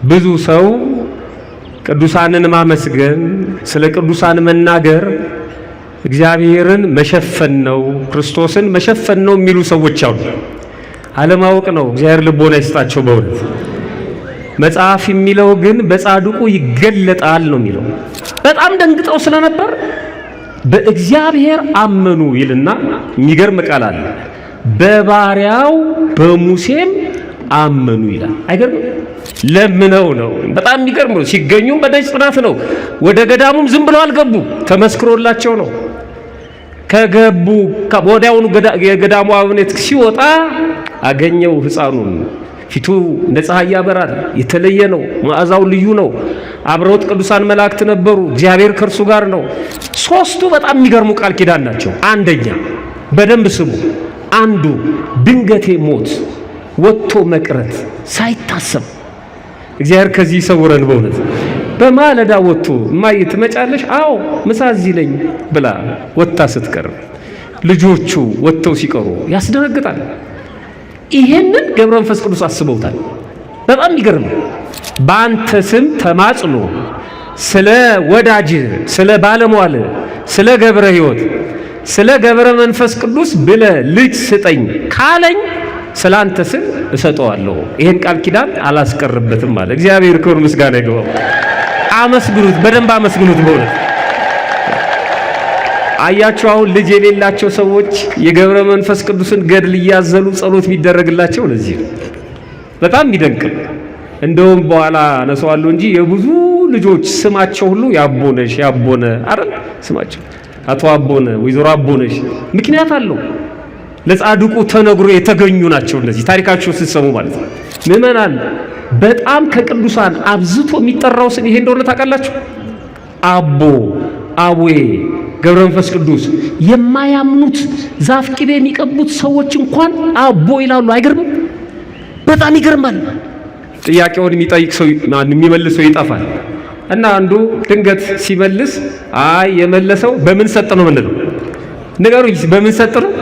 ብዙ ሰው ቅዱሳንን ማመስገን ስለ ቅዱሳን መናገር እግዚአብሔርን መሸፈን ነው ክርስቶስን መሸፈን ነው የሚሉ ሰዎች አሉ። አለማወቅ ነው። እግዚአብሔር ልቦና ይስጣቸው በእውነት። መጽሐፍ የሚለው ግን በጻድቁ ይገለጣል ነው የሚለው። በጣም ደንግጠው ስለነበር በእግዚአብሔር አመኑ ይልና የሚገርም ቃል አለ። በባሪያው በሙሴም አመኑ ይላል። አይገርም? ለምነው ነው። በጣም የሚገርም ነው። ሲገኙም በደጅ ጽናት ነው። ወደ ገዳሙም ዝም ብለው አልገቡ፣ ተመስክሮላቸው ነው። ከገቡ ወዲያውኑ የገዳሙ አብነት ሲወጣ አገኘው ሕፃኑን። ፊቱ እንደ ፀሐይ ያበራል፣ የተለየ ነው፣ መዓዛው ልዩ ነው። አብረውት ቅዱሳን መላእክት ነበሩ፣ እግዚአብሔር ከእርሱ ጋር ነው። ሶስቱ በጣም የሚገርሙ ቃል ኪዳን ናቸው። አንደኛ በደንብ ስሙ። አንዱ ድንገቴ ሞት ወጥቶ መቅረት ሳይታሰብ እግዚአብሔር ከዚህ ይሰውረን በእውነት። በማለዳ ወጥቶ እማዬ ትመጫለሽ? አዎ ምሳ እዚህ ነኝ ብላ ወጥታ ስትቀር ልጆቹ ወጥተው ሲቀሩ ያስደነግጣል። ይሄንን ገብረ መንፈስ ቅዱስ አስበውታል። በጣም ይገርም። በአንተ ስም ተማጽኖ ስለ ወዳጅ ስለ ባለሟል ስለ ገብረ ሕይወት ስለ ገብረ መንፈስ ቅዱስ ብለ ልጅ ስጠኝ ካለኝ ስላንተ ስም እሰጠዋለሁ። ይሄን ቃል ኪዳን አላስቀርበትም አለ። እግዚአብሔር ክብር ምስጋና ይግባው። አመስግኑት፣ በደንብ አመስግኑት በእውነት። አያችሁ አሁን ልጅ የሌላቸው ሰዎች የገብረ መንፈስ ቅዱስን ገድል እያዘሉ ጸሎት የሚደረግላቸው ለዚህ ነው። በጣም ይደንቅ። እንደውም በኋላ አነሳዋለሁ እንጂ የብዙ ልጆች ስማቸው ሁሉ ያቦነሽ ያቦነ አይደል? ስማቸው አቶ አቦነ ወይዘሮ አቦነሽ ምክንያት አለው። ለጻድቁ ተነግሮ የተገኙ ናቸው። እነዚህ ታሪካቸው ስትሰሙ ማለት ነው። ምእመናን በጣም ከቅዱሳን አብዝቶ የሚጠራው ስም ይሄ እንደሆነ ታውቃላችሁ? አቦ፣ አቡዬ፣ ገብረ መንፈስ ቅዱስ። የማያምኑት ዛፍ ቅቤ የሚቀቡት ሰዎች እንኳን አቦ ይላሉ። አይገርምም? በጣም ይገርማል። ጥያቄውን የሚጠይቅ ሰው የሚመልስ ሰው ይጠፋል። እና አንዱ ድንገት ሲመልስ አይ የመለሰው በምን ሰጥ ነው ምንለው? ንገሩኝ፣ በምን ሰጥ ነው?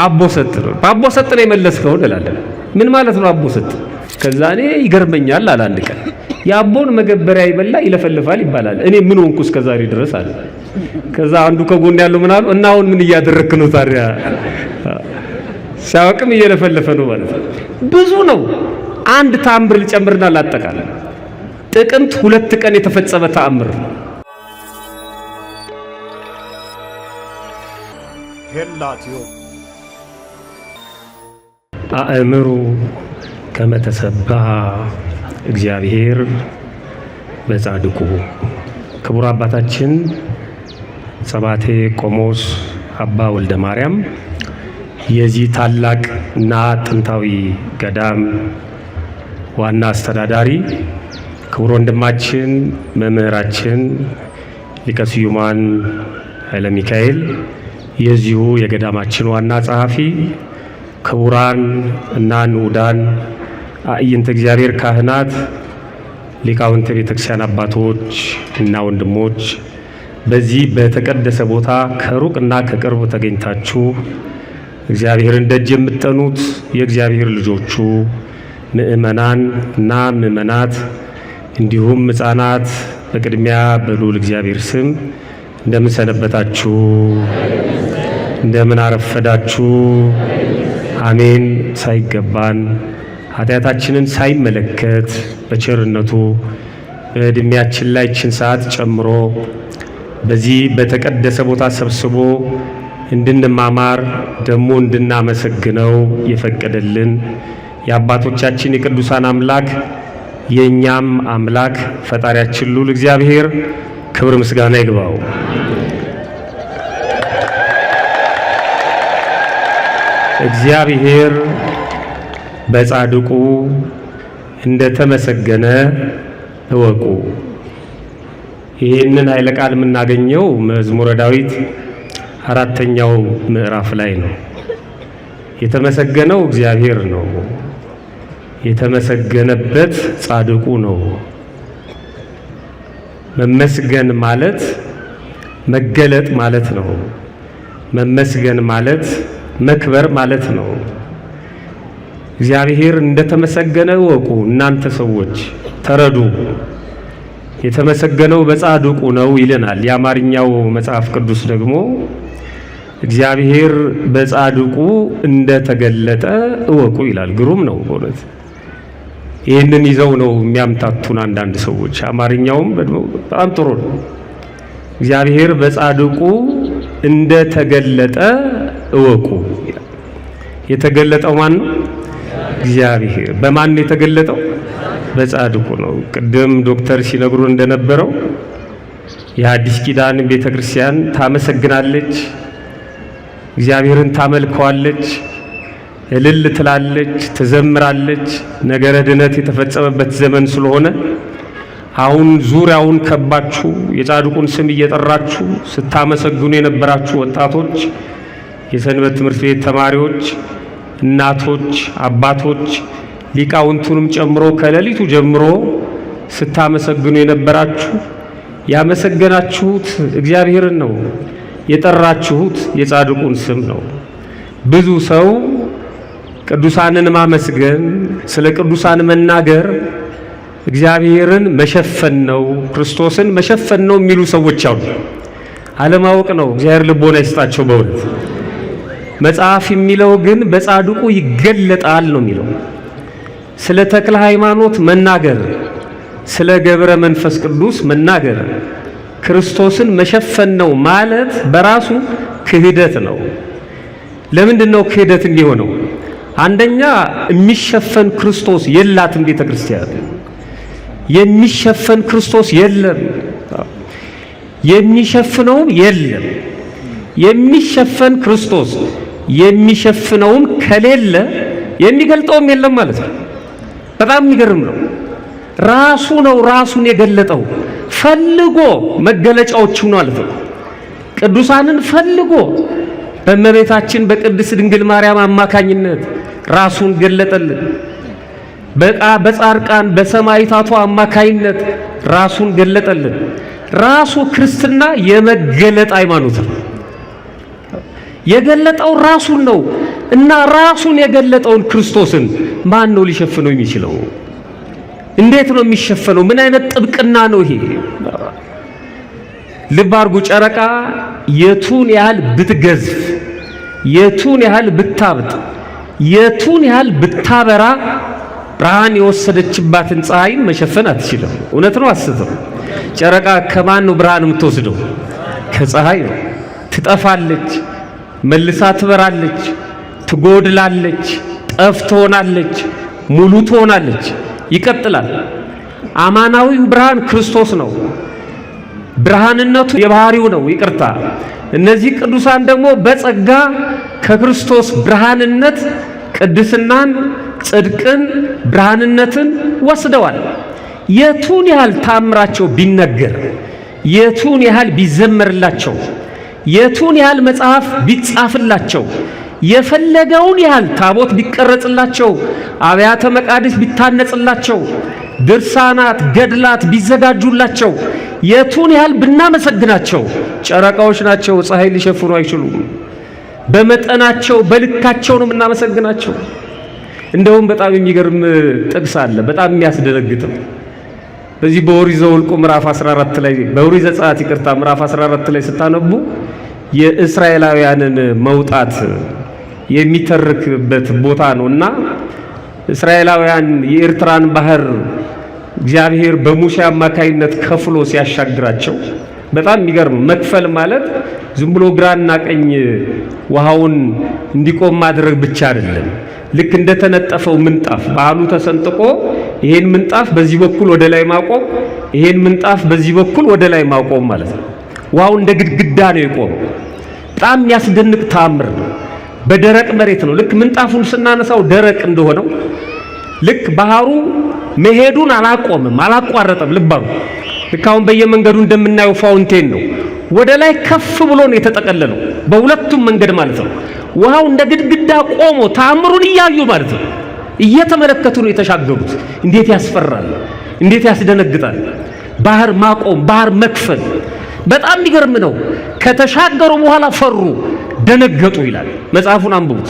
አቦ ሰጥ ነው። በአቦ ሰጥ ነው የመለስከው እንላለን። ምን ማለት ነው አቦ ሰጥ? ከዛ እኔ ይገርመኛል አለ አንድ ቀን። የአቦን መገበሪያ ይበላ ይለፈልፋል ይባላል። እኔ ምን ሆንኩ እስከዛሬ ድረስ አለ። ከዛ አንዱ ከጎን ያለው ምን አሉ? እና አሁን ምን እያደረክ ነው ታዲያ? ሲያውቅም እየለፈለፈ ነው ማለት ነው። ብዙ ነው። አንድ ተአምር ልጨምርና ላጠቃልል። ጥቅምት 2 ቀን የተፈጸመ ተአምር ሄላቲዮ አእምሩ ከመተሰባህ እግዚአብሔር በጻድቁ። ክቡር አባታችን ጸባቴ ቆሞስ አባ ወልደ ማርያም የዚህ ታላቅ እና ጥንታዊ ገዳም ዋና አስተዳዳሪ፣ ክቡር ወንድማችን መምህራችን ሊቀ ስዩማን ኃይለ ሚካኤል የዚሁ የገዳማችን ዋና ጸሐፊ፣ ክቡራን እና ንዑዳን አዕይንተ እግዚአብሔር ካህናት፣ ሊቃውንተ ቤተክርስቲያን አባቶች እና ወንድሞች፣ በዚህ በተቀደሰ ቦታ ከሩቅ እና ከቅርብ ተገኝታችሁ እግዚአብሔርን ደጅ የምትጠኑት የእግዚአብሔር ልጆቹ ምእመናን እና ምእመናት እንዲሁም ሕፃናት በቅድሚያ በልዑል እግዚአብሔር ስም እንደምን ሰነበታችሁ? እንደምን አረፈዳችሁ? አሜን። ሳይገባን ኃጢአታችንን ሳይመለከት በቸርነቱ በዕድሜያችን ላይ ይህችን ሰዓት ጨምሮ በዚህ በተቀደሰ ቦታ ሰብስቦ እንድንማማር ደግሞ እንድናመሰግነው የፈቀደልን የአባቶቻችን የቅዱሳን አምላክ የእኛም አምላክ ፈጣሪያችን ልዑል እግዚአብሔር ክብር ምስጋና ይግባው። እግዚአብሔር በጻድቁ እንደተመሰገነ እወቁ። ይህንን ኃይለ ቃል የምናገኘው መዝሙረ ዳዊት 4ኛው ምዕራፍ ላይ ነው። የተመሰገነው እግዚአብሔር ነው። የተመሰገነበት ጻድቁ ነው። መመስገን ማለት መገለጥ ማለት ነው። መመስገን ማለት መክበር ማለት ነው። እግዚአብሔር እንደተመሰገነ እወቁ እናንተ ሰዎች። ተረዱ። የተመሰገነው በጻድቁ ነው ይለናል። የአማርኛው መጽሐፍ ቅዱስ ደግሞ እግዚአብሔር በጻድቁ እንደተገለጠ እወቁ ይላል። ግሩም ነው በእውነት። ይህንን ይዘው ነው የሚያምታቱን አንዳንድ ሰዎች። አማርኛውም በጣም ጥሩ ነው። እግዚአብሔር በጻድቁ እንደተገለጠ እወቁ። የተገለጠው ማን ነው? እግዚአብሔር። በማን ነው የተገለጠው? በጻድቁ ነው። ቅድም ዶክተር ሲነግሩን እንደነበረው የሐዲስ ኪዳን ቤተክርስቲያን ታመሰግናለች፣ እግዚአብሔርን ታመልከዋለች፣ እልል ትላለች፣ ትዘምራለች። ነገረ ድነት የተፈጸመበት ዘመን ስለሆነ አሁን ዙሪያውን ከባችሁ የጻድቁን ስም እየጠራችሁ ስታመሰግኑ የነበራችሁ ወጣቶች፣ የሰንበት ትምህርት ቤት ተማሪዎች፣ እናቶች፣ አባቶች ሊቃውንቱንም ጨምሮ ከሌሊቱ ጀምሮ ስታመሰግኑ የነበራችሁ ያመሰገናችሁት እግዚአብሔርን ነው። የጠራችሁት የጻድቁን ስም ነው። ብዙ ሰው ቅዱሳንን ማመስገን፣ ስለ ቅዱሳን መናገር እግዚአብሔርን መሸፈን ነው፣ ክርስቶስን መሸፈን ነው የሚሉ ሰዎች አሉ። አለማወቅ ነው። እግዚአብሔር ልቦና ይስጣቸው በእውነት። መጽሐፍ የሚለው ግን በጻድቁ ይገለጣል ነው የሚለው። ስለ ተክለ ሃይማኖት መናገር፣ ስለ ገብረ መንፈስ ቅዱስ መናገር ክርስቶስን መሸፈን ነው ማለት በራሱ ክህደት ነው። ለምንድን ነው ክህደት እንዲሆነው? አንደኛ የሚሸፈን ክርስቶስ የላትም ቤተ ክርስቲያን። የሚሸፈን ክርስቶስ የለም፣ የሚሸፍነውም የለም። የሚሸፈን ክርስቶስ የሚሸፍነውም ከሌለ የሚገልጠውም የለም ማለት ነው። በጣም የሚገርም ነው። ራሱ ነው ራሱን የገለጠው ፈልጎ መገለጫዎቹ ነው ማለት ነው። ቅዱሳንን ፈልጎ በእመቤታችን በቅድስት ድንግል ማርያም አማካኝነት ራሱን ገለጠልን። በጻድቃን በሰማዕታቱ አማካኝነት ራሱን ገለጠልን። ራሱ ክርስትና የመገለጥ ሃይማኖት ነው። የገለጠው ራሱን ነው እና ራሱን የገለጠውን ክርስቶስን ማን ነው ሊሸፍነው የሚችለው? እንዴት ነው የሚሸፈነው? ምን አይነት ጥብቅና ነው ይሄ? ልብ አድርጉ። ጨረቃ የቱን ያህል ብትገዝፍ፣ የቱን ያህል ብታብጥ፣ የቱን ያህል ብታበራ ብርሃን የወሰደችባትን ፀሐይን መሸፈን አትችልም። እውነት ነው አስተው? ጨረቃ ከማን ነው ብርሃን የምትወስደው? ከፀሐይ ነው። ትጠፋለች፣ መልሳ ትበራለች፣ ትጎድላለች፣ ጠፍ ትሆናለች፣ ሙሉ ትሆናለች፣ ይቀጥላል። አማናዊው ብርሃን ክርስቶስ ነው። ብርሃንነቱ የባህሪው ነው። ይቅርታ። እነዚህ ቅዱሳን ደግሞ በጸጋ ከክርስቶስ ብርሃንነት ቅድስናን፣ ጽድቅን፣ ብርሃንነትን ወስደዋል። የቱን ያህል ታምራቸው ቢነገር፣ የቱን ያህል ቢዘመርላቸው፣ የቱን ያህል መጽሐፍ ቢጻፍላቸው፣ የፈለገውን ያህል ታቦት ቢቀረጽላቸው፣ አብያተ መቃድስ ቢታነጽላቸው፣ ድርሳናት ገድላት ቢዘጋጁላቸው፣ የቱን ያህል ብናመሰግናቸው ጨረቃዎች ናቸው። ፀሐይ ሊሸፍኑ አይችሉም። በመጠናቸው በልካቸው ነው የምናመሰግናቸው። እንደውም በጣም የሚገርም ጥቅስ አለ፣ በጣም የሚያስደነግጥም። በዚህ በኦሪት ዘኍልቍ ምዕራፍ 14 ላይ በኦሪት ዘጸአት ይቅርታ ምዕራፍ 14 ላይ ስታነቡ የእስራኤላውያንን መውጣት የሚተርክበት ቦታ ነውና እስራኤላውያን የኤርትራን ባህር እግዚአብሔር በሙሴ አማካይነት ከፍሎ ሲያሻግራቸው በጣም የሚገርም መክፈል ማለት ዝም ብሎ ግራና ቀኝ ውሃውን እንዲቆም ማድረግ ብቻ አይደለም። ልክ እንደተነጠፈው ምንጣፍ ባህሉ ተሰንጥቆ ይሄን ምንጣፍ በዚህ በኩል ወደ ላይ ማቆም፣ ይሄን ምንጣፍ በዚህ በኩል ወደ ላይ ማቆም ማለት ነው። ውሃው እንደ ግድግዳ ነው የቆመው። በጣም የሚያስደንቅ ተአምር ነው። በደረቅ መሬት ነው። ልክ ምንጣፉን ስናነሳው ደረቅ እንደሆነው ልክ ባህሩ መሄዱን አላቆምም፣ አላቋረጠም። ልባሩ ልክ አሁን በየመንገዱ እንደምናየው ፋውንቴን ነው። ወደ ላይ ከፍ ብሎ ነው የተጠቀለለው በሁለቱም መንገድ ማለት ነው። ውሃው እንደ ግድግዳ ቆሞ ተአምሩን እያዩ ማለት ነው እየተመለከቱ ነው የተሻገሩት። እንዴት ያስፈራል! እንዴት ያስደነግጣል! ባህር ማቆም፣ ባህር መክፈል በጣም የሚገርም ነው። ከተሻገሩ በኋላ ፈሩ፣ ደነገጡ ይላል። መጽሐፉን አንብቡት።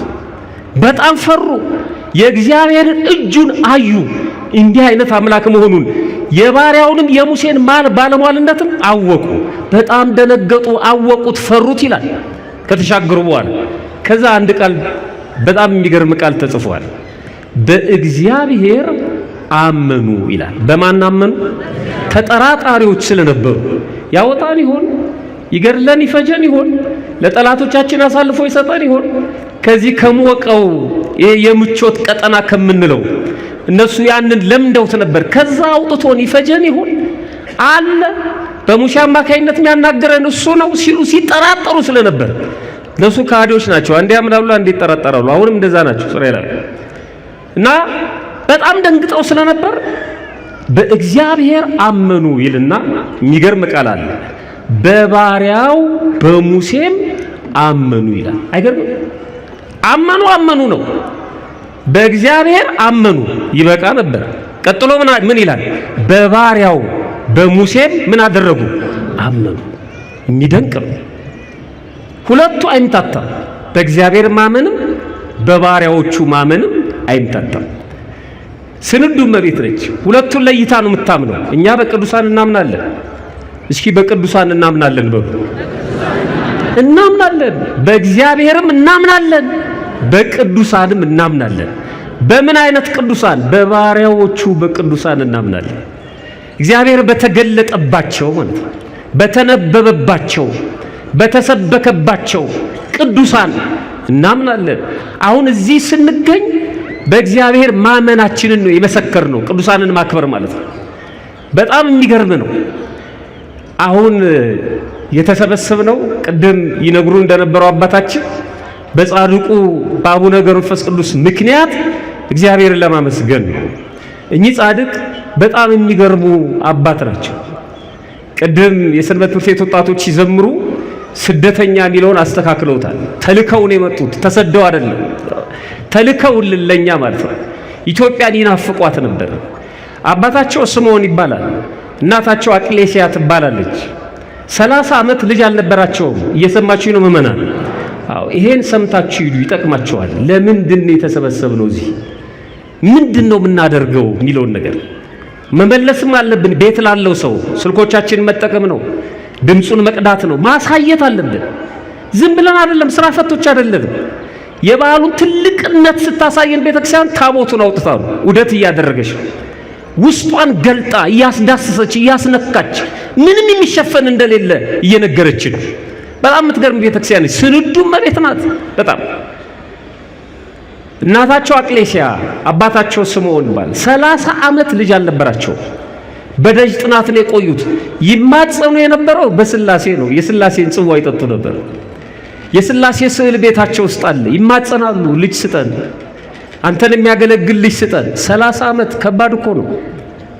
በጣም ፈሩ፣ የእግዚአብሔርን እጁን አዩ። እንዲህ አይነት አምላክ መሆኑን የባሪያውንም የሙሴን ባለሟልነትም አወቁ። በጣም ደነገጡ፣ አወቁት፣ ፈሩት ይላል ከተሻገሩ በኋላ። ከዛ አንድ ቃል በጣም የሚገርም ቃል ተጽፏል። በእግዚአብሔር አመኑ ይላል። በማን አመኑ? ተጠራጣሪዎች ስለነበሩ ያወጣን ይሆን? ይገድለን ይፈጀን ይሆን? ለጠላቶቻችን አሳልፎ ይሰጠን ይሆን? ከዚህ ከሞቀው የምቾት ቀጠና ከምንለው እነሱ ያንን ለምደውት ነበር። ከዛ አውጥቶን ይፈጀን ይሆን አለ። በሙሴ አማካይነት የሚያናገረን እሱ ነው ሲሉ ሲጠራጠሩ ስለነበር እነሱ ካህዲዎች ናቸው። አንዴ ያምናሉ፣ አንዴ ይጠራጠራሉ። አሁንም እንደዛ ናቸው እስራኤላውያን እና በጣም ደንግጠው ስለነበር በእግዚአብሔር አመኑ ይልና የሚገርም ቃል አለ። በባሪያው በሙሴም አመኑ ይላል። አይገርም? አመኑ ነው። በእግዚአብሔር አመኑ ይበቃ ነበር። ቀጥሎ ምን ይላል? በባሪያው በሙሴም ምን አደረጉ? አመኑ። የሚደንቅ ነው። ሁለቱ አይምታታም። በእግዚአብሔር ማመንም በባሪያዎቹ ማመንም አይምታታም። ስንዱ መቤት ነች። ሁለቱን ለይታ ነው የምታምነው። እኛ በቅዱሳን እናምናለን። እስኪ በቅዱሳን እናምናለን በሉ። እናምናለን። በእግዚአብሔርም እናምናለን፣ በቅዱሳንም እናምናለን። በምን አይነት ቅዱሳን? በባሪያዎቹ በቅዱሳን እናምናለን። እግዚአብሔር በተገለጠባቸው ማለት ነው፣ በተነበበባቸው፣ በተሰበከባቸው ቅዱሳን እናምናለን። አሁን እዚህ ስንገኝ በእግዚአብሔር ማመናችንን ነው የመሰከር ነው። ቅዱሳንን ማክበር ማለት ነው። በጣም የሚገርም ነው። አሁን የተሰበሰብነው ቅድም ይነግሩ እንደነበረው አባታችን በጻድቁ በአቡነ ገብረ መንፈስ ቅዱስ ምክንያት እግዚአብሔርን ለማመስገን ነው። እኚህ ጻድቅ በጣም የሚገርሙ አባት ናቸው። ቅድም የሰንበት ትምህርት ቤት ወጣቶች ሲዘምሩ ስደተኛ የሚለውን አስተካክለውታል። ተልከው ነው የመጡት፣ ተሰደው አይደለም። ተልከው ለኛ ማለት ነው። ኢትዮጵያን ይናፍቋት ነበር። አባታቸው ስምዖን ይባላል፣ እናታቸው አቅሌሲያ ትባላለች። 30 ዓመት ልጅ አልነበራቸውም። እየሰማችሁ ነው ምእመናን? አዎ፣ ይሄን ሰምታችሁ ሂዱ፣ ይጠቅማችኋል። ለምንድን ነው የተሰበሰብነው? እዚህ ምንድን ነው የምናደርገው የሚለውን ነገር መመለስም አለብን። ቤት ላለው ሰው ስልኮቻችንን መጠቀም ነው፣ ድምፁን መቅዳት ነው፣ ማሳየት አለብን። ዝም ብለን አይደለም፣ ስራ ፈቶች አይደለም። የበዓሉን ትልቅነት ስታሳየን ቤተክርስቲያን ታቦቱን አውጥታ ነው ውደት እያደረገች ውስጧን ገልጣ እያስዳሰሰች እያስነካች ምንም የሚሸፈን እንደሌለ እየነገረችን በጣም የምትገርም ቤተክርስቲያን ስንዱ መቤት ናት። በጣም እናታቸው አቅሌሲያ አባታቸው ስምዖን ይባል 30 ዓመት ልጅ አልነበራቸው። በደጅ ጥናት ነው የቆዩት። ይማጸኑ የነበረው በስላሴ ነው። የስላሴን ጽዋ ይጠጡ ነበር። የስላሴ ስዕል ቤታቸው ውስጥ አለ። ይማጸናሉ፣ ልጅ ስጠን፣ አንተን የሚያገለግል ልጅ ስጠን። 30 ዓመት ከባድ እኮ ነው፣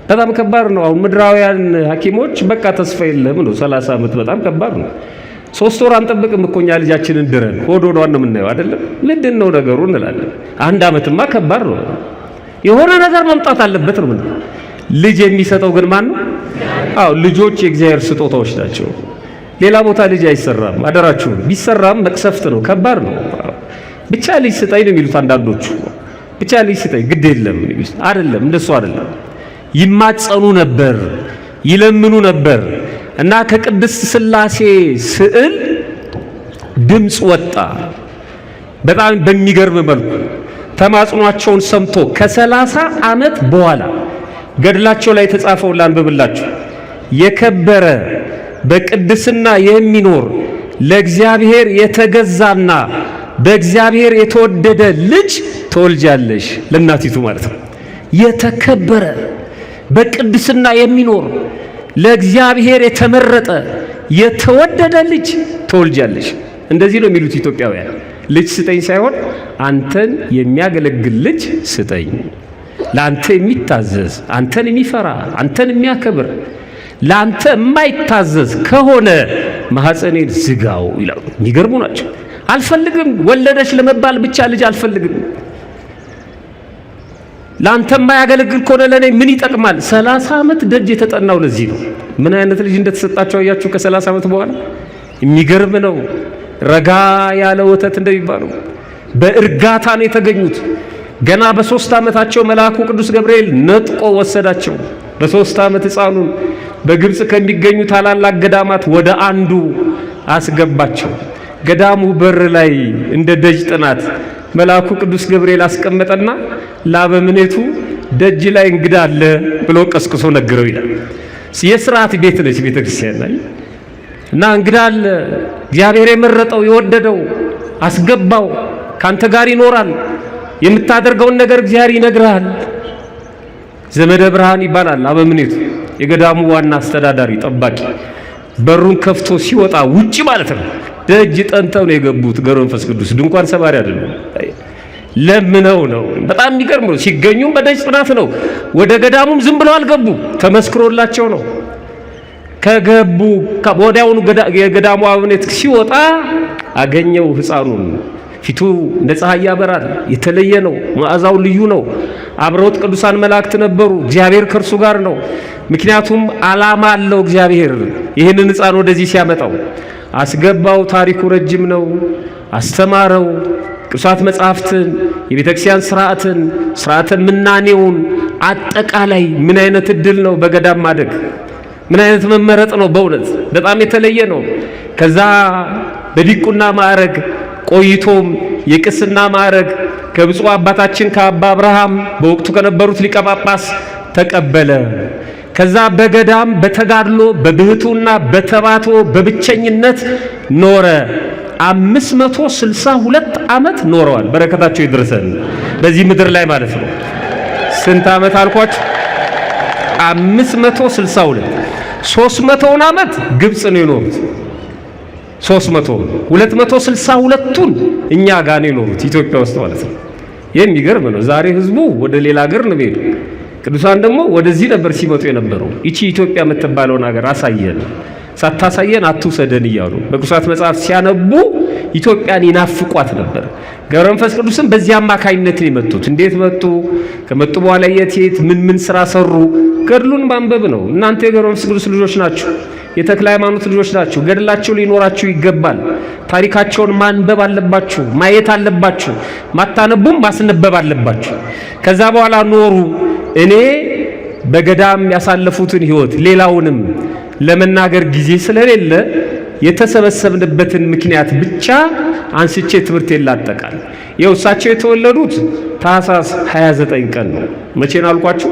በጣም ከባድ ነው። አሁን ምድራውያን ሐኪሞች በቃ ተስፋ የለም ነው። 30 ዓመት በጣም ከባድ ነው። 3 ወር አንጠብቅም እኮ እኛ ልጃችንን ድረን ሆድ ሆዷን ነው የምናየው አይደለም። ምንድን ነው ነገሩ እንላለን። 1 ዓመትማ ከባድ ነው። የሆነ ነገር መምጣት አለበት ነው። ልጅ የሚሰጠው ግን ማን ነው? አዎ ልጆች የእግዚአብሔር ስጦታዎች ናቸው። ሌላ ቦታ ልጅ አይሰራም። አደራችሁ፣ ቢሰራም መቅሰፍት ነው፣ ከባድ ነው። ብቻ ልጅ ስጠኝ ነው የሚሉት አንዳንዶቹ። ብቻ ልጅ ስጠኝ ግድ የለም አይደለም፣ እንደሱ አይደለም። ይማጸኑ ነበር፣ ይለምኑ ነበር እና ከቅድስት ሥላሴ ስዕል ድምፅ ወጣ። በጣም በሚገርም መልኩ ተማጽኗቸውን ሰምቶ ከ30 ዓመት በኋላ ገድላቸው ላይ የተጻፈውን ላንብብላችሁ። የከበረ በቅድስና የሚኖር ለእግዚአብሔር የተገዛና በእግዚአብሔር የተወደደ ልጅ ትወልጃለሽ። ለእናቲቱ ማለት ነው። የተከበረ በቅድስና የሚኖር ለእግዚአብሔር የተመረጠ የተወደደ ልጅ ትወልጃለሽ። እንደዚህ ነው የሚሉት ኢትዮጵያውያን። ልጅ ስጠኝ ሳይሆን አንተን የሚያገለግል ልጅ ስጠኝ፣ ለአንተ የሚታዘዝ አንተን የሚፈራ አንተን የሚያከብር። ለአንተ የማይታዘዝ ከሆነ ማህፀኔን ዝጋው ይላሉ። የሚገርሙ ናቸው። አልፈልግም ወለደች ለመባል ብቻ ልጅ አልፈልግም። ለአንተ የማያገለግል ከሆነ ለኔ ምን ይጠቅማል? 30 ዓመት ደጅ የተጠናው ለዚህ ነው። ምን አይነት ልጅ እንደተሰጣቸው አያችሁ? ከ30 ዓመት በኋላ የሚገርም ነው። ረጋ ያለ ወተት እንደሚባለው በእርጋታ ነው የተገኙት። ገና በ3 ዓመታቸው መልአኩ ቅዱስ ገብርኤል ነጥቆ ወሰዳቸው። በ3 ዓመት ሕፃኑን በግብጽ ከሚገኙ ታላላቅ ገዳማት ወደ አንዱ አስገባቸው። ገዳሙ በር ላይ እንደ ደጅ ጥናት መልአኩ ቅዱስ ገብርኤል አስቀመጠና ለአበምኔቱ ደጅ ላይ እንግዳ አለ ብሎ ቀስቅሶ ነገረው ይላል። የሥርዓት ቤት ነች ቤተክርስቲያን ላይ እና እንግዳ አለ፣ እግዚአብሔር የመረጠው የወደደው አስገባው፣ ካንተ ጋር ይኖራል፣ የምታደርገውን ነገር እግዚአብሔር ይነግርሃል። ዘመደ ብርሃን ይባላል አበምኔቱ፣ የገዳሙ ዋና አስተዳዳሪ ጠባቂ። በሩን ከፍቶ ሲወጣ ውጪ ማለት ነው ደጅ ጠንተው ነው የገቡት። ገብረ መንፈስ ቅዱስ ድንኳን ሰባሪ አይደለም፣ ለምነው ነው። በጣም የሚገርም ነው። ሲገኙም በደጅ ጥናት ነው። ወደ ገዳሙም ዝም ብለው አልገቡ፣ ተመስክሮላቸው ነው። ከገቡ ወዲያውኑ የገዳሙ አበምኔት ሲወጣ አገኘው ሕፃኑን። ፊቱ እንደ ፀሐይ ያበራል፣ የተለየ ነው፣ መዓዛው ልዩ ነው። አብረውት ቅዱሳን መላእክት ነበሩ። እግዚአብሔር ከእርሱ ጋር ነው። ምክንያቱም ዓላማ አለው እግዚአብሔር ይህንን ሕፃን ወደዚህ ሲያመጣው። አስገባው። ታሪኩ ረጅም ነው። አስተማረው። ቅዱሳት መጻሕፍትን፣ የቤተክርስቲያን ስርዓትን ምናኔውን አጠቃላይ ምን አይነት እድል ነው በገዳም ማደግ፣ ምን አይነት መመረጥ ነው። በእውነት በጣም የተለየ ነው። ከዛ በዲቁና ማዕረግ ቆይቶም የቅስና ማዕረግ ከብፁዕ አባታችን ከአባ አብርሃም በወቅቱ ከነበሩት ሊቀ ጳጳስ ተቀበለ። ከዛ በገዳም በተጋድሎ በብህቱና በተባቶ በብቸኝነት ኖረ። 562 ዓመት ኖረዋል። በረከታቸው ይድረሰን በዚህ ምድር ላይ ማለት ነው። ስንት ዓመት አልኳችሁ? 562። 300ውን ዓመት ግብጽ ነው የኖሩት። 300 262ቱን እኛ ጋር ነው የኖሩት ኢትዮጵያ ውስጥ ማለት ነው። የሚገርም ነው። ዛሬ ህዝቡ ወደ ሌላ ሀገር ነው ሄዱ። ቅዱሳን ደግሞ ወደዚህ ነበር ሲመጡ የነበረው። እቺ ኢትዮጵያ የምትባለውን ሀገር አሳየን፣ ሳታሳየን አትውሰደን እያሉ በቅዱሳት መጽሐፍ ሲያነቡ ኢትዮጵያን ይናፍቋት ነበር። ገብረ መንፈስ ቅዱስም በዚህ አማካይነት ነው የመጡት። እንዴት መጡ? ከመጡ በኋላ የት ምን ስራ ሰሩ? ገድሉን ማንበብ ነው። እናንተ የገብረ መንፈስ ቅዱስ ልጆች ናችሁ፣ የተክለ ሃይማኖት ልጆች ናችሁ። ገድላቸው ሊኖራችሁ ይገባል። ታሪካቸውን ማንበብ አለባችሁ፣ ማየት አለባችሁ። ማታነቡም ማስነበብ አለባችሁ። ከዛ በኋላ ኖሩ። እኔ በገዳም ያሳለፉትን ህይወት ሌላውንም ለመናገር ጊዜ ስለሌለ የተሰበሰብንበትን ምክንያት ብቻ አንስቼ ትምህርት ይላጠቃል። እሳቸው የተወለዱት ታኅሳስ 29 ቀን ነው። መቼ ነው አልኳችሁ?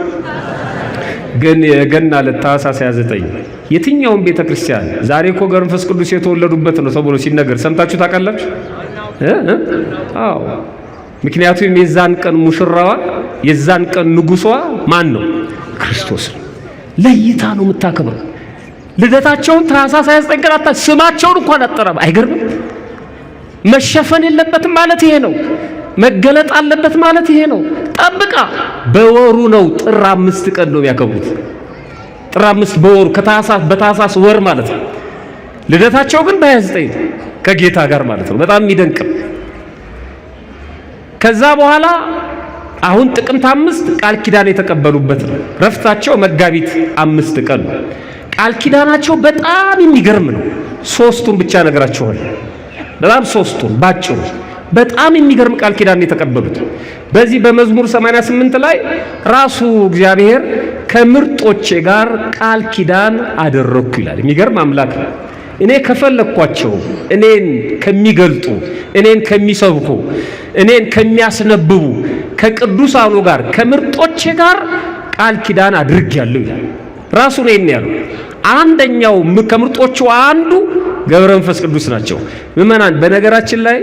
ግን የገና ዕለት ታኅሳስ 29 የትኛውም ቤተክርስቲያን ዛሬ እኮ ገብረ መንፈስ ቅዱስ የተወለዱበት ነው ተብሎ ሲነገር ሰምታችሁ ታውቃላችሁ? አዎ። ምክንያቱም የዛን ቀን ሙሽራዋ የዛን ቀን ንጉሷ ማን ነው? ክርስቶስ ነው። ለይታ ነው የምታከብረው። ልደታቸውን ታኅሳስ 29 ቀን ስማቸውን እንኳን አጠራም። አይገርምም? መሸፈን የለበትም ማለት ይሄ ነው። መገለጥ አለበት ማለት ይሄ ነው። ጠብቃ በወሩ ነው። ጥር 5 ቀን ነው የሚያከብሩት። ጥር 5 በወሩ በታኅሳስ ወር ማለት ነው። ልደታቸው ግን በ29 ከጌታ ጋር ማለት ነው። በጣም የሚደንቅ። ከዛ በኋላ አሁን ጥቅምት 5 ቃል ኪዳን የተቀበሉበት ነው። ረፍታቸው መጋቢት 5 ቀን ነው። ቃል ኪዳናቸው በጣም የሚገርም ነው። ሶስቱን ብቻ ነገራቸዋለሁ። በጣም ሶስቱን ባጭሩ በጣም የሚገርም ቃል ኪዳን የተቀበሉት። በዚህ በመዝሙር 88 ላይ ራሱ እግዚአብሔር ከምርጦቼ ጋር ቃል ኪዳን አደረኩ ይላል። የሚገርም አምላክ ነው። እኔ ከፈለኳቸው እኔን ከሚገልጡ እኔን ከሚሰብኩ እኔን ከሚያስነብቡ ከቅዱሳኑ ጋር ከምርጦቼ ጋር ቃል ኪዳን አድርጌያለሁ ይላል። ራሱ ነው ያለው። አንደኛው ከምርጦቹ አንዱ ገብረ መንፈስ ቅዱስ ናቸው። ምእመናን፣ በነገራችን ላይ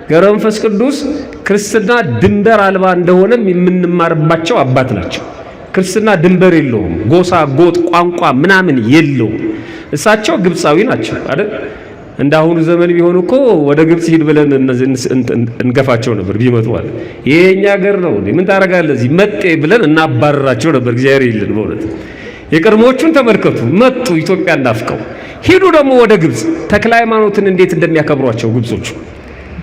ገብረ መንፈስ ቅዱስ ክርስትና ድንበር አልባ እንደሆነም የምንማርባቸው አባት ናቸው። ክርስትና ድንበር የለውም። ጎሳ፣ ጎጥ፣ ቋንቋ ምናምን የለውም። እሳቸው ግብፃዊ ናቸው አይደል? እንዳሁኑ ዘመን ቢሆን እኮ ወደ ግብፅ ሂድ ብለን እንገፋቸው ነበር ቢመጡ አለ። ይሄኛ ሀገር ነው ምን ታረጋለህ እዚህ መጤ ብለን እናባረራቸው ነበር። እግዚአብሔር ይልን በእውነት የቀድሞዎቹን ተመልከቱ። መጡ ኢትዮጵያን ናፍቀው ሂዱ ደግሞ ወደ ግብፅ። ተክለ ሃይማኖትን እንዴት እንደሚያከብሯቸው ግብጾቹ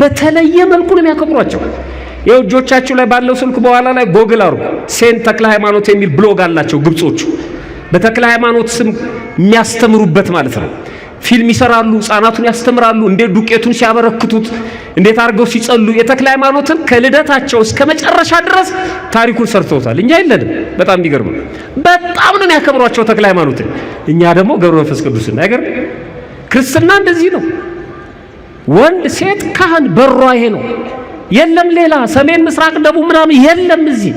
በተለየ መልኩ ነው የሚያከብሯቸው። የእጆቻችሁ ላይ ባለው ስልክ በኋላ ላይ ጎግል አሩ ሴንት ተክለ ሃይማኖት የሚል ብሎግ አላቸው ግብጾቹ። በተክለ ሃይማኖት ስም የሚያስተምሩበት ማለት ነው። ፊልም ይሰራሉ፣ ህፃናቱን ያስተምራሉ፣ እንዴት ዱቄቱን ሲያበረክቱት፣ እንዴት አድርገው ሲጸሉ የተክለ ሃይማኖትን ከልደታቸው እስከ መጨረሻ ድረስ ታሪኩን ሰርተውታል። እኛ የለንም። በጣም የሚገርም በጣም ነው ያከብሯቸው ተክለ ሃይማኖትን። እኛ ደግሞ ገብረ መንፈስ ቅዱስን አይገርም? ክርስትና እንደዚህ ነው። ወንድ ሴት ካህን በሯ ይሄ ነው። የለም ሌላ ሰሜን ምስራቅ ደቡብ ምናምን የለም። እዚህ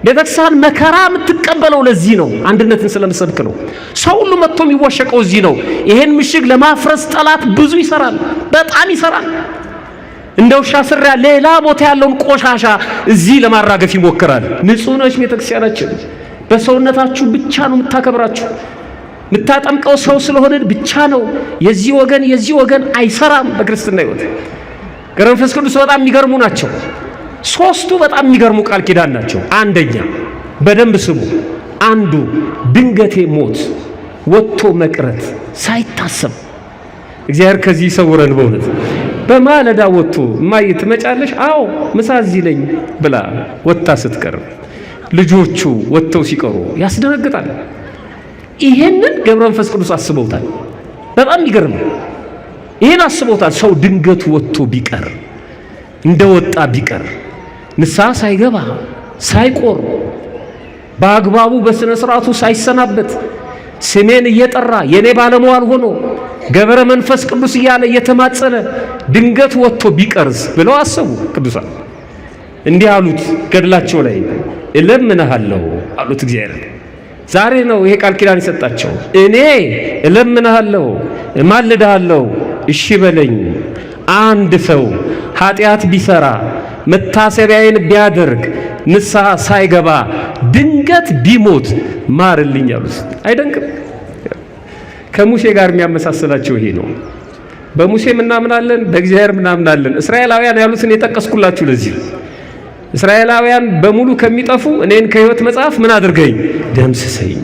ቤተክርስቲያን መከራ የምትቀበለው ለዚህ ነው። አንድነትን ስለምሰብክ ነው። ሰው ሁሉ መጥቶ የሚወሸቀው እዚህ ነው። ይሄን ምሽግ ለማፍረስ ጠላት ብዙ ይሰራል፣ በጣም ይሰራል። እንደ ውሻ ስሪያ ሌላ ቦታ ያለውን ቆሻሻ እዚህ ለማራገፍ ይሞክራል። ንጹህ ነች ቤተክርስቲያናችን። በሰውነታችሁ ብቻ ነው የምታከብራችሁ። የምታጠምቀው ሰው ስለሆነ ብቻ ነው። የዚህ ወገን አይሰራም በክርስትና ሕይወት። ገብረ መንፈስ ቅዱስ በጣም የሚገርሙ ናቸው። ሶስቱ በጣም የሚገርሙ ቃል ኪዳን ናቸው። አንደኛ በደንብ ስሙ። አንዱ ድንገቴ ሞት ወጥቶ መቅረት ሳይታሰብ እግዚአብሔር ከዚህ ይሰውረን በእውነት። በማለዳ ወጥቶ እማዬ ትመጫለሽ? አዎ ምሳ እዚህ ነኝ ብላ ወጥታ ስትቀር ልጆቹ ወጥተው ሲቀሩ ያስደነግጣል። ይሄንን ገብረ መንፈስ ቅዱስ አስበውታል። በጣም ይገርም። ይሄን አስበውታል። ሰው ድንገቱ ወጥቶ ቢቀር እንደወጣ ቢቀር ንስሐ ሳይገባ ሳይቆር በአግባቡ በስነ ስርዓቱ ሳይሰናበት ስሜን እየጠራ የኔ ባለሟል ሆኖ ገብረ መንፈስ ቅዱስ እያለ እየተማጸነ ድንገት ወጥቶ ቢቀርስ ብለው አሰቡ ቅዱሳን። እንዲህ አሉት ገድላቸው ላይ እለምንሃለሁ አሉት እግዚአብሔር። ዛሬ ነው ይሄ ቃል ኪዳን የሰጣቸው። እኔ እለምንሃለሁ እማልድሃለሁ እሺ በለኝ። አንድ ሰው ኃጢአት ቢሰራ መታሰቢያዬን ቢያደርግ ንስሐ ሳይገባ ድንገት ቢሞት ማርልኝ አሉት። አይደንቅም? ከሙሴ ጋር የሚያመሳስላቸው ይሄ ነው። በሙሴ ምናምናለን፣ በእግዚአብሔር ምናምናለን። እስራኤላውያን ያሉትን የጠቀስኩላችሁ ለዚህ እስራኤላውያን በሙሉ ከሚጠፉ እኔን ከሕይወት መጽሐፍ ምን አድርገኝ ደምስሰኝ።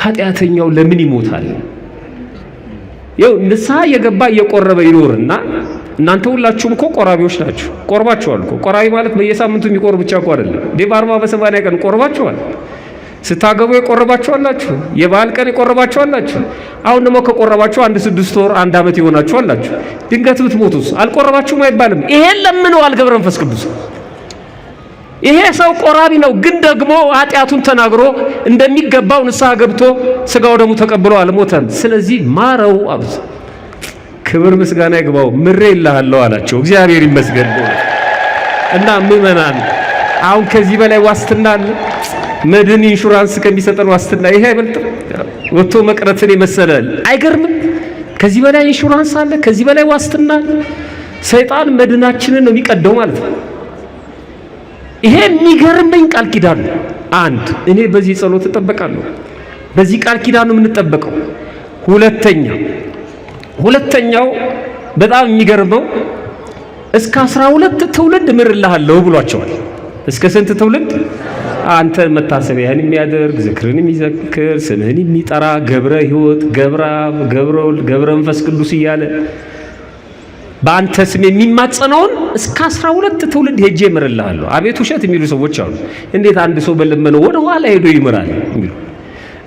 ኃጢአተኛው ለምን ይሞታል? ይኸው ንስሐ የገባ እየቆረበ ይኖርና እናንተ ሁላችሁም እኮ ቆራቢዎች ናችሁ። ቆርባችኋል እኮ። ቆራቢ ማለት በየሳምንቱ የሚቆርብ ብቻ እኮ አይደለም። በ40 በ80 ቀን ቆርባችኋል። ስታገቡ የቆረባችኋላችሁ፣ የበዓል ቀን የቆረባችኋላችሁ። አሁን ደግሞ ከቆረባችሁ 1 6 ወር 1 ዓመት ይሆናችኋላችሁ። ድንገት ብትሞቱስ አልቆረባችሁም አይባልም። ይሄን ለምነዋል ገብረ መንፈስ ቅዱስ። ይሄ ሰው ቆራቢ ነው፣ ግን ደግሞ ኃጢአቱን ተናግሮ እንደሚገባው ንስሐ ገብቶ ስጋው ደሙ ተቀብሎ አልሞተም። ስለዚህ ማረው አሉት። ክብር ምስጋና ይግባው። ምሬ ይልሃለሁ አላቸው። እግዚአብሔር ይመስገን። እና ምእመናን አሁን ከዚህ በላይ ዋስትና አለ? መድን ኢንሹራንስ ከሚሰጠን ዋስትና ይሄ አይበልጥም? ወጥቶ መቅረትን የመሰለ አይገርምም? ከዚህ በላይ ኢንሹራንስ አለ? ከዚህ በላይ ዋስትና አለ? ሰይጣን መድናችንን ነው የሚቀደው ማለት ነው። ይሄ የሚገርመኝ ቃል ኪዳን ነው። አንድ እኔ በዚህ ጸሎት እጠበቃለሁ። በዚህ ቃል ኪዳን ነው የምንጠበቀው። ሁለተኛው በጣም የሚገርመው እስከ 12 ትውልድ ምርልሃለሁ ብሏቸዋል። እስከ ስንት ትውልድ? አንተ መታሰቢያን የሚያደርግ ዝክርን የሚዘክር ስምህን የሚጠራ ገብረ ሕይወት፣ ገብረ አብ፣ ገብረ ወልድ፣ ገብረ መንፈስ ቅዱስ እያለ በአንተ ስም የሚማጸነውን እስከ 12 ትውልድ ሄጄ እምርልሃለሁ። አቤት ውሸት የሚሉ ሰዎች አሉ። እንዴት አንድ ሰው በለመነው ወደ ኋላ ሄዶ ይምራል የሚሉ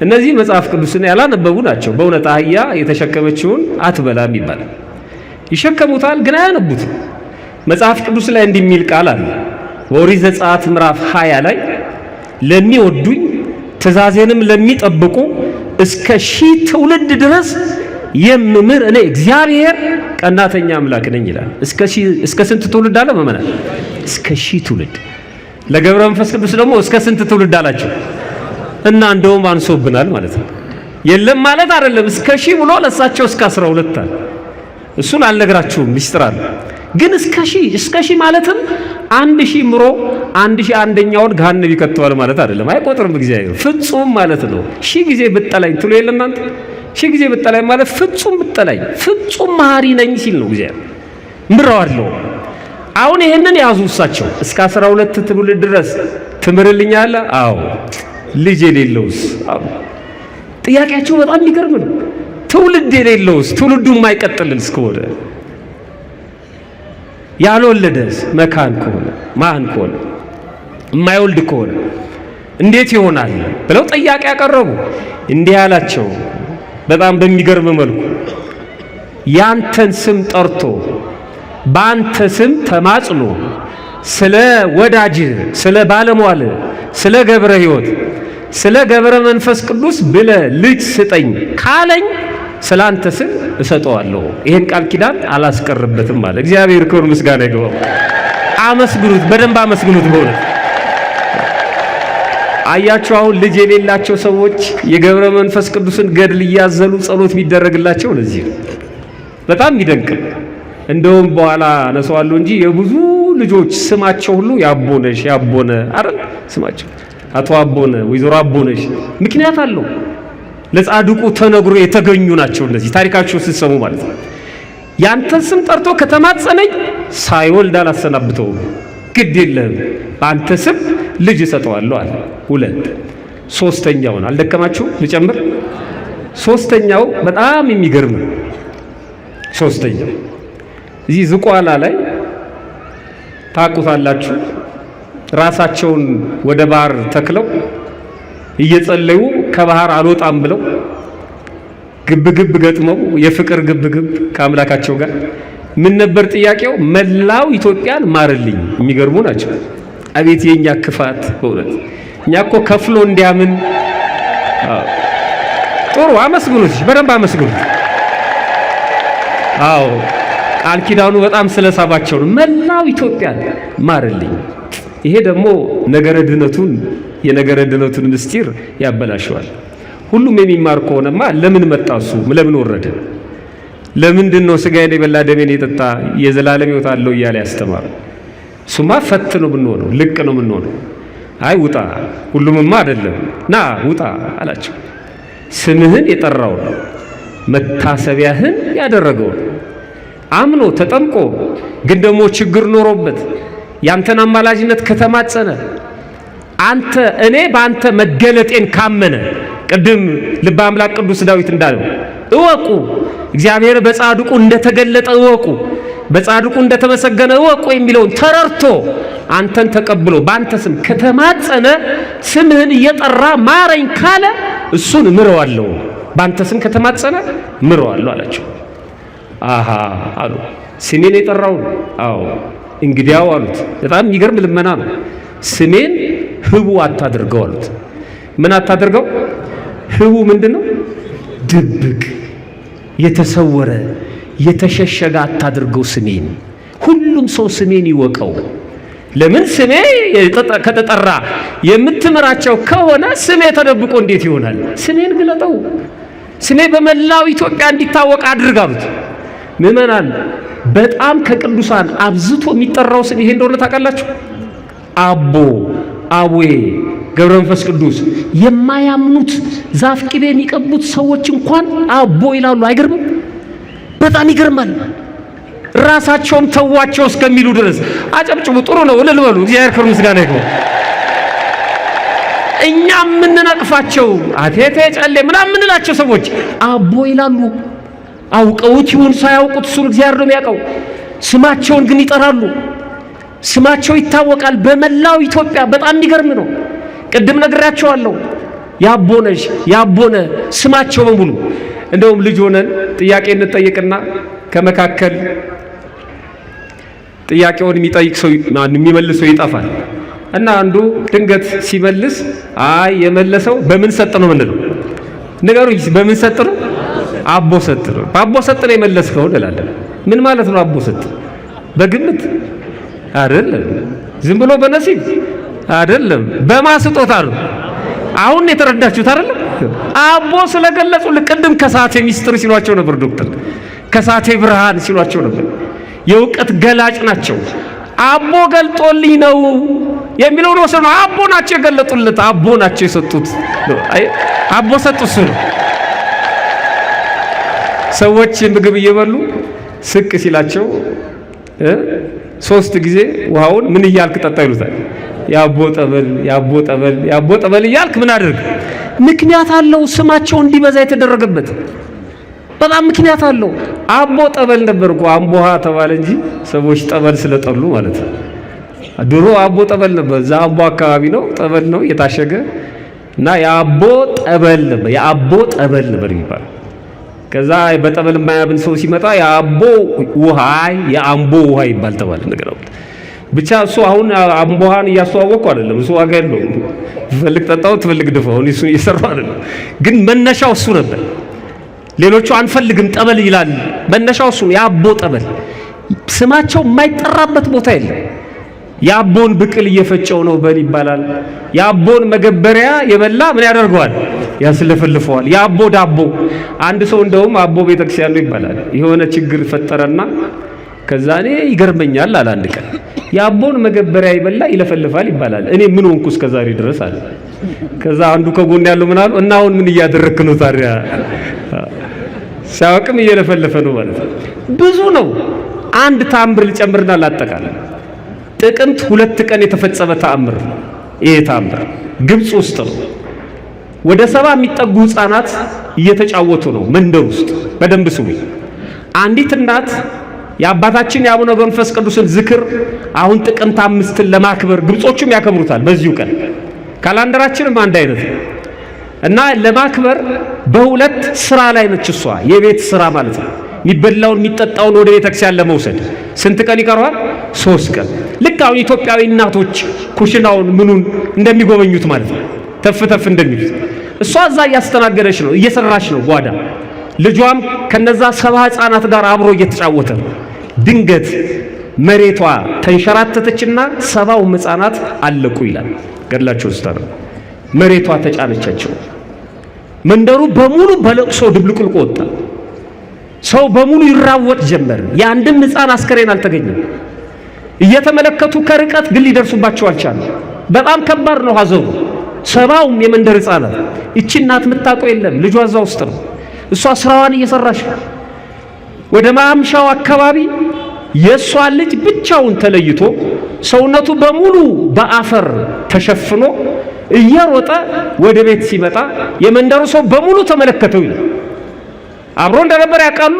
እነዚህ መጽሐፍ ቅዱስን ያላነበቡ ናቸው። በእውነት አህያ የተሸከመችውን አትበላም ይባላል። ይሸከሙታል ግን አያነቡትም። መጽሐፍ ቅዱስ ላይ እንዲህ የሚል ቃል አለ። በኦሪት ዘጸአት ምዕራፍ 20 ላይ ለሚወዱኝ ትእዛዜንም ለሚጠብቁ እስከ 1000 ትውልድ ድረስ የምምር እኔ እግዚአብሔር ቀናተኛ አምላክ ነኝ ይላል። እስከ ስንት ትውልድ አለ መመናል? እስከ 1000 ትውልድ። ለገብረ መንፈስ ቅዱስ ደግሞ እስከ ስንት ትውልድ አላቸው? እና እንደውም አንሶብናል ማለት ነው። የለም ማለት አይደለም። እስከ 1000 ብሎ ለሳቸው እስከ 12 አለ። እሱን አልነግራችሁም፣ ሚስጥር አለ። ግን እስከ 1000 ማለትም 1000 ምሮ 1001ኛውን ገሃነም ይከተዋል ማለት አይደለም። አይቆጥርም እግዚአብሔር። ፍጹም ማለት ነው። 1000 ጊዜ ብጠላኝ ትሉ የለ እናንተ 1000 ጊዜ ብጠላኝ ማለት ፍጹም ብጠላኝ ፍጹም መሐሪ ነኝ ሲል ነው እግዚአብሔር። ምራዋለሁ። አሁን ይሄንን ያዙ እሳቸው። እስከ 12 ትውልድ ድረስ ትምርልኛለህ? አዎ። ልጅ የሌለውስ? አዎ። ጥያቄያቸው በጣም የሚገርም ነው። ትውልድ የሌለውስ? ትውልዱ የማይቀጥልስ ከሆነ ያልወለደስ? መካን ከሆነ ማን ከሆነ የማይወልድ ከሆነ እንዴት ይሆናል ብለው ጥያቄ ያቀረቡ። እንዲህ ያላቸው በጣም በሚገርም መልኩ ያንተን ስም ጠርቶ በአንተ ስም ተማጽኖ ስለ ወዳጅ ስለ ባለሟል ስለ ገብረ ሕይወት ስለ ገብረ መንፈስ ቅዱስ ብለ ልጅ ስጠኝ ካለኝ ስላንተ ስም እሰጠዋለሁ። ይሄን ቃል ኪዳን አላስቀርበትም ማለት እግዚአብሔር ክብር ምስጋና ይግባው። አመስግኑት፣ በደንብ አመስግኑት። በእውነት አያችሁ፣ አሁን ልጅ የሌላቸው ሰዎች የገብረ መንፈስ ቅዱስን ገድል እያዘሉ ጸሎት የሚደረግላቸው ለዚህ በጣም ይደንቅ። እንደውም በኋላ አነሳዋለሁ እንጂ የብዙ ልጆች ስማቸው ሁሉ ያቦነሽ ያቦነ አይደል? ስማቸው አቶ አቦነ፣ ወይዘሮ አቦነሽ ምክንያት አለው። ለጻድቁ ተነግሮ የተገኙ ናቸው። እነዚህ ታሪካቸው ስትሰሙ ማለት ነው። ያንተን ስም ጠርቶ ከተማጸነኝ ሳይወልድ አላሰናብተውም፣ ግድ የለህም በአንተ ስም ልጅ እሰጠዋለሁ አለ። ሁለት ሶስተኛውን አልደከማችሁ ልጨምር። ሶስተኛው በጣም የሚገርም ሶስተኛው እዚህ ዝቋላ ላይ ታቁታላችሁ። ራሳቸውን ወደ ባህር ተክለው እየጸለዩ ከባህር አልወጣም ብለው ግብግብ ገጥመው የፍቅር ግብግብ ከአምላካቸው ጋር ምን ነበር ጥያቄው? መላው ኢትዮጵያን ማርልኝ። የሚገርሙ ናቸው። አቤት የኛ ክፋት በእውነት። እኛ እኮ ከፍሎ እንዲያምን ጥሩ አመስግኑት፣ በደንብ አመስግኑት። አዎ ቃል ኪዳኑ በጣም ስለሳባቸው ነው። መላው ኢትዮጵያን ማርልኝ። ይሄ ደግሞ ነገረ ድነቱን የነገረ ድነቱን ምስጢር ያበላሸዋል። ሁሉም የሚማር ከሆነማ ለምን መጣ እሱ? ለምን ወረደ? ለምንድን ነው ስጋዬን የበላ ደሜን የጠጣ የዘላለም ሕይወት አለው እያለ ያስተማረ? እሱማ ፈት ነው የምንሆነው፣ ልቅ ነው የምንሆነው። አይ ውጣ፣ ሁሉምማ አይደለም፣ ና ውጣ አላቸው። ስምህን የጠራው መታሰቢያህን ያደረገው አምኖ ተጠምቆ ግን ደግሞ ችግር ኖሮበት ያንተን አማላጅነት ከተማጸነ አንተ እኔ በአንተ መገለጤን ካመነ ቅድም ልበ አምላክ ቅዱስ ዳዊት እንዳለው እወቁ እግዚአብሔር በጻድቁ እንደተገለጠ እወቁ፣ በጻድቁ እንደተመሰገነ እወቁ የሚለውን ተረርቶ አንተን ተቀብሎ በአንተ ስም ከተማጸነ ስምህን እየጠራ ማረኝ ካለ እሱን ምረዋለሁ፣ በአንተ ስም ከተማጸነ ምረዋለሁ አላቸው። አሃ አሉ። ስሜን የጠራው አዎ እንግዲያው አሉት። በጣም የሚገርም ልመና ነው። ስሜን ህቡ አታድርገው አሉት። ምን አታድርገው? ህቡ ምንድነው? ድብቅ የተሰወረ የተሸሸገ አታድርገው ስሜን። ሁሉም ሰው ስሜን ይወቀው። ለምን ስሜ ከተጠራ የምትምራቸው ከሆነ ስሜ ተደብቆ እንዴት ይሆናል? ስሜን ግለጠው። ስሜ በመላው ኢትዮጵያ እንዲታወቅ አድርግ አሉት። ምእመናን በጣም ከቅዱሳን አብዝቶ የሚጠራው ስም ይሄ እንደሆነ ታውቃላችሁ? አቦ፣ አቡዬ፣ ገብረ መንፈስ ቅዱስ። የማያምኑት ዛፍ ቅቤ የሚቀቡት ሰዎች እንኳን አቦ ይላሉ። አይገርምም? በጣም ይገርማል። ራሳቸውም ተዋቸው እስከሚሉ ድረስ አጨብጭቡ። ጥሩ ነው፣ እልል በሉ። እግዚአብሔር ክብር ምስጋና ይግባው። እኛ የምንነቅፋቸው አቴቴ ጨሌ ምናምን የምንላቸው ሰዎች አቦ ይላሉ። አውቀውት ይሁን ሳያውቁት እሱን እግዚአብሔር ነው የሚያውቀው። ስማቸውን ግን ይጠራሉ። ስማቸው ይታወቃል በመላው ኢትዮጵያ። በጣም የሚገርም ነው። ቅድም ነግራቸዋለሁ። ያቦነሽ ያቦነ ስማቸው በሙሉ እንደውም ልጅ ሆነን ጥያቄ እንጠይቅና ከመካከል ጥያቄውን የሚጠይቅ ሰው የሚመልስ ሰው ይጠፋል እና አንዱ ድንገት ሲመልስ አይ የመለሰው በምን ሰጥ ነው ምንድነው? ንገሩኝ፣ በምን ሰጥ ነው? አቦ ሰጥ ነው። በአቦ ሰጥ ነው የመለስከው እንላለን። ምን ማለት ነው አቦ ሰጥ? በግምት አይደለም፣ ዝም ብሎ በነሲብ አይደለም፣ በማስጦታ ነው። አሁን የተረዳችሁት አይደለም? አቦ ስለገለጹ ቅድም ከሳቴ ሚስጥር ሲሏቸው ነበር ዶክተር፣ ከሳቴ ብርሃን ሲሏቸው ነበር። የእውቀት ገላጭ ናቸው። አቦ ገልጦልኝ ነው የሚለው ነው። አቦ ናቸው የገለጡለት፣ አቦ ናቸው የሰጡት። አቦ ሰጡ እሱ ነው። ሰዎች ምግብ እየበሉ ስቅ ሲላቸው 3 ጊዜ ውሃውን ምን እያልክ ጠጣ ይሉታል። ያቦ ጠበል ያቦ ጠበል ያቦ ጠበል እያልክ ምን አድርግ። ምክንያት አለው ስማቸው እንዲበዛ የተደረገበት በጣም ምክንያት አለው። አቦ ጠበል ነበር እኮ አምቦሃ ተባለ እንጂ ሰዎች ጠበል ስለጠሉ ማለት ነው። ድሮ አቦ ጠበል ነበር። እዛ አምቦ አካባቢ ነው፣ ጠበል ነው የታሸገ እና የአቦ ጠበል ነበር፣ የአቦ ጠበል ነበር የሚባለው። ከዛ በጠበል የማያምን ሰው ሲመጣ የአምቦ ውሃ ይባል ተባለ ነገር ነው። ብቻ እሱ አሁን አምቦሃን እያስተዋወቁ አይደለም። እሱ ዋጋ የለውም። ትፈልግ ጠጣው፣ ትፈልግ ድፋው። እሱ እየሰራው አይደለም። ግን መነሻው እሱ ነበር። ሌሎቹ አንፈልግም ጠበል ይላል። መነሻው እሱ የአቦ ጠበል። ስማቸው የማይጠራበት ቦታ የለም። የአቦን ብቅል እየፈጨው ነው በል ይባላል። የአቦን መገበሪያ የበላ ምን ያደርገዋል? ያስለፈልፈዋል። የአቦ ዳቦ። አንድ ሰው እንደውም አቦ ቤተክርስቲያን ነው ይባላል። የሆነ ችግር ፈጠረና ከዛ እኔ ይገርመኛል አለ አንድ ቀን የአቦን መገበሪያ ይበላ ይለፈልፋል ይባላል። እኔ ምን ሆንኩ እስከዛሬ ድረስ አለ። ከዛ አንዱ ከጎን ያለው ምን አሉ? እና አሁን ምን እያደረክ ነው ታዲያ? ሲያውቅም እየለፈለፈ ነው ማለት ነው። ብዙ ነው። አንድ ተአምር ልጨምርና ላጠቃልል። ጥቅምት 2 ቀን የተፈጸመ ተአምር። ይሄ ተአምር ግብጽ ውስጥ ነው። ወደ 70 የሚጠጉ ህፃናት እየተጫወቱ ነው መንደር ውስጥ። በደንብ ስሙ። አንዲት እናት የአባታችን የአቡነ መንፈስ ቅዱስን ዝክር አሁን ጥቅምት 5ን ለማክበር ግብጾቹም ያከብሩታል በዚሁ ቀን። ካላንደራችንም አንድ አይነት እና ለማክበር በሁለት ስራ ላይ ነች እሷ። የቤት ስራ ማለት ነው። የሚበላውን የሚጠጣውን ወደ ቤተክርስቲያን ለመውሰድ ስንት ቀን ይቀረዋል? 3 ቀን። ልክ አሁን ኢትዮጵያዊ እናቶች ኩሽናውን ምኑን እንደሚጎበኙት ማለት ነው። ተፍ ተፍ እንደሚሉት እሷ እዛ እያስተናገደች ነው፣ እየሰራች ነው ጓዳ። ልጇም ከነዛ 70 ህፃናት ጋር አብሮ እየተጫወተ ነው። ድንገት መሬቷ ተንሸራተተችና 70 ህፃናት አለቁ ይላል ገድላቸው ውስጥ ነው። መሬቷ ተጫነቻቸው። መንደሩ በሙሉ በለቅሶ ድብልቅልቆ ወጣ። ሰው በሙሉ ይራወጥ ጀመር። የአንድም ህፃን አስከሬን አልተገኘም። እየተመለከቱ ከርቀት ግን ሊደርሱባቸው አልቻለም። በጣም ከባድ ነው ሀዘኑ። 70 የመንደር ህፃናት። እቺ እናት የምታውቀው የለም፣ ልጇ እዛ ውስጥ ነው። እሷ ስራዋን እየሰራች ወደ ማምሻው አካባቢ የእሷ ልጅ ብቻውን ተለይቶ ሰውነቱ በሙሉ በአፈር ተሸፍኖ እየሮጠ ወደ ቤት ሲመጣ የመንደሩ ሰው በሙሉ ተመለከተው ይላል። አብሮ እንደነበር ያውቃሉ።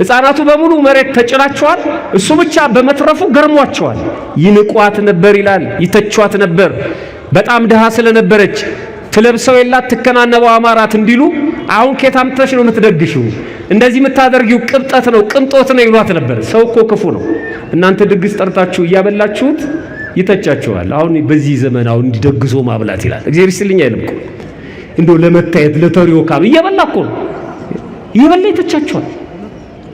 ህፃናቱ በሙሉ መሬት ተጭናቸዋል። እሱ ብቻ በመትረፉ ገርሟቸዋል። ይንቋት ነበር ይላል፣ ይተቿት ነበር። በጣም ድሃ ስለነበረች ትለብሰው የላት ትከናነበው አማራት እንዲሉ አሁን ከየት አምጥተሽ ነው የምትደግሽው? እንደዚህ የምታደርጊው ቅብጠት ነው ቅንጦት ነው ይሏት ነበር። ሰው እኮ ክፉ ነው። እናንተ ድግስ ጠርታችሁ እያበላችሁት ይተቻችኋል። አሁን በዚህ ዘመን አሁን እንዲደግሶ ማብላት ይላል። እግዚአብሔር ይስጥልኝ አይልም እኮ እንደው ለመታየት ለተሪዮ ካብ እየበላ እኮ ነው እየበላ ይተቻችኋል።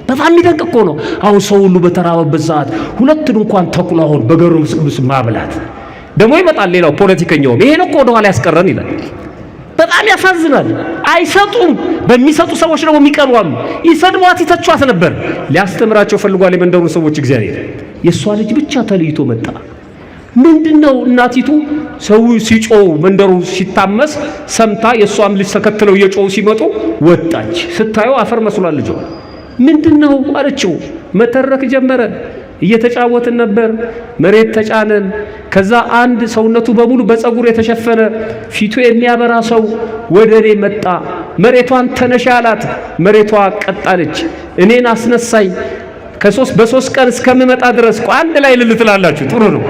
በጣም የሚደንቅ እኮ ነው። አሁን ሰው ሁሉ በተራበበት ሰዓት ሁለቱን እንኳን ተኩላውን በገብረ መንፈስ ቅዱስ ማብላት ደግሞ ይመጣል። ሌላው ፖለቲከኛውም ይሄን እኮ ወደኋላ ያስቀረን ይላል። በጣም ያሳዝናል። አይሰጡም። በሚሰጡ ሰዎች ደግሞ የሚቀርዋሉ። ይሰድቧት ይተቿት ነበር። ሊያስተምራቸው ፈልጓል የመንደሩ ሰዎች። እግዚአብሔር የሷ ልጅ ብቻ ተለይቶ መጣ። ምንድነው? እናቲቱ ሰው ሲጮው መንደሩ ሲታመስ ሰምታ የሷም ልጅ ተከትለው እየጮው ሲመጡ ወጣች። ስታየው አፈር መስሏል ልጇ። ምንድነው አለችው። መተረክ ጀመረ። እየተጫወትን ነበር። መሬት ተጫነን። ከዛ አንድ ሰውነቱ በሙሉ በፀጉር የተሸፈነ ፊቱ የሚያበራ ሰው ወደ እኔ መጣ። መሬቷን ተነሻ አላት። መሬቷ ቀጣለች። እኔን አስነሳኝ። በ3 ቀን እስከምመጣ ድረስ አንድ ላይ ልልትላላችሁ። ጥሩ ነው።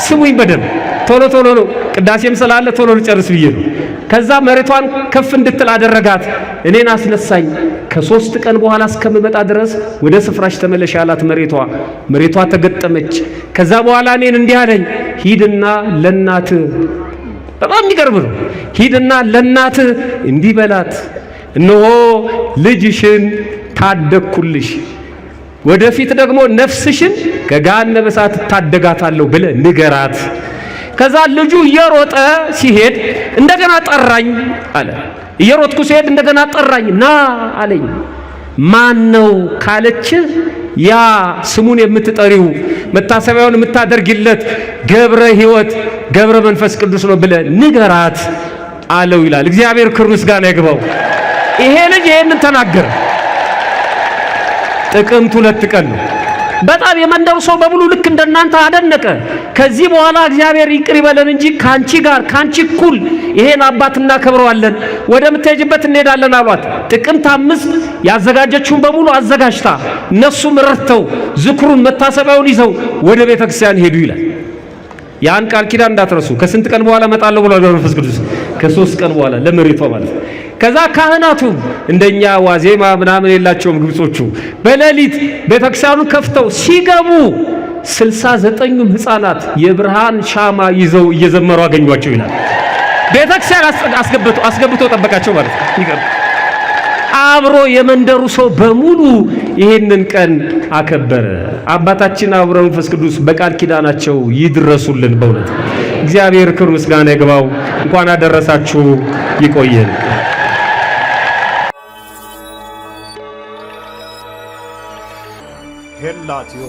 ስሙኝ በደንብ ቶሎ ነው። ቅዳሴም ስላለ ቶሎ ልጨርስ ብዬ ነው። ከዛ መሬቷን ከፍ እንድትል አደረጋት። እኔን አስነሳኝ። ከ3 ቀን በኋላ እስከምመጣ ድረስ ወደ ስፍራሽ ተመለሽ አላት። መሬቷ ተገጠመች። ከዛ በኋላ እኔን እንዲህ አለኝ፣ ሂድና ለናት በጣም የሚገርም ነው። ሂድና ለናት እንዲህ በላት፣ እነሆ ልጅሽን ታደግኩልሽ፣ ወደፊት ደግሞ ነፍስሽን ከገሃነመ እሳት ታደጋታለሁ ብለህ ንገራት። ከዛ ልጁ እየሮጠ ሲሄድ እንደገና ጠራኝ አለ። እየሮጥኩ ሲሄድ እንደገና ጠራኝ። ና አለኝ። ማን ነው ካለች ያ ስሙን የምትጠሪው መታሰቢያውን የምታደርግለት ገብረ ሕይወት ገብረ መንፈስ ቅዱስ ነው ብለህ ንገራት አለው ይላል። እግዚአብሔር ክብር ምስጋና ይግባው። ይሄ ልጅ ይሄንን ተናገረ። ጥቅምት 2 ቀን ነው። በጣም የመንደሩ ሰው በሙሉ ልክ እንደናንተ አደነቀ። ከዚህ በኋላ እግዚአብሔር ይቅር ይበለን እንጂ ካንቺ ጋር ካንቺ እኩል ይሄን አባት እናከብረዋለን፣ ወደ ምትሄጂበት እንሄዳለን አሏት። ጥቅምት 5 ያዘጋጀችውን በሙሉ አዘጋጅታ እነሱም ረድተው ዝክሩን መታሰቢያውን ይዘው ወደ ቤተክርስቲያን ሄዱ ይላል። ያን ቃል ኪዳን እንዳትረሱ። ከስንት ቀን በኋላ እመጣለሁ ብሏል መንፈስ ቅዱስ? ከ3 ቀን በኋላ ለመሬቷ ማለት ነው። ከዛ ካህናቱ እንደኛ ዋዜማ ምናምን የላቸውም ግብጾቹ። በሌሊት ቤተክርስቲያኑን ከፍተው ሲገቡ 69ኙም ሕፃናት የብርሃን ሻማ ይዘው እየዘመሩ አገኟቸው ይላል። ቤተክርስቲያን አስገብቶ ጠበቃቸው ማለት ነው። ይገርም። አብሮ የመንደሩ ሰው በሙሉ ይሄንን ቀን አከበረ። አባታችን አቡነ መንፈስ ቅዱስ በቃል ኪዳናቸው ይድረሱልን። በእውነት እግዚአብሔር ክብር ምስጋና ይግባው። እንኳን አደረሳችሁ። ይቆየን። ሄላትዮ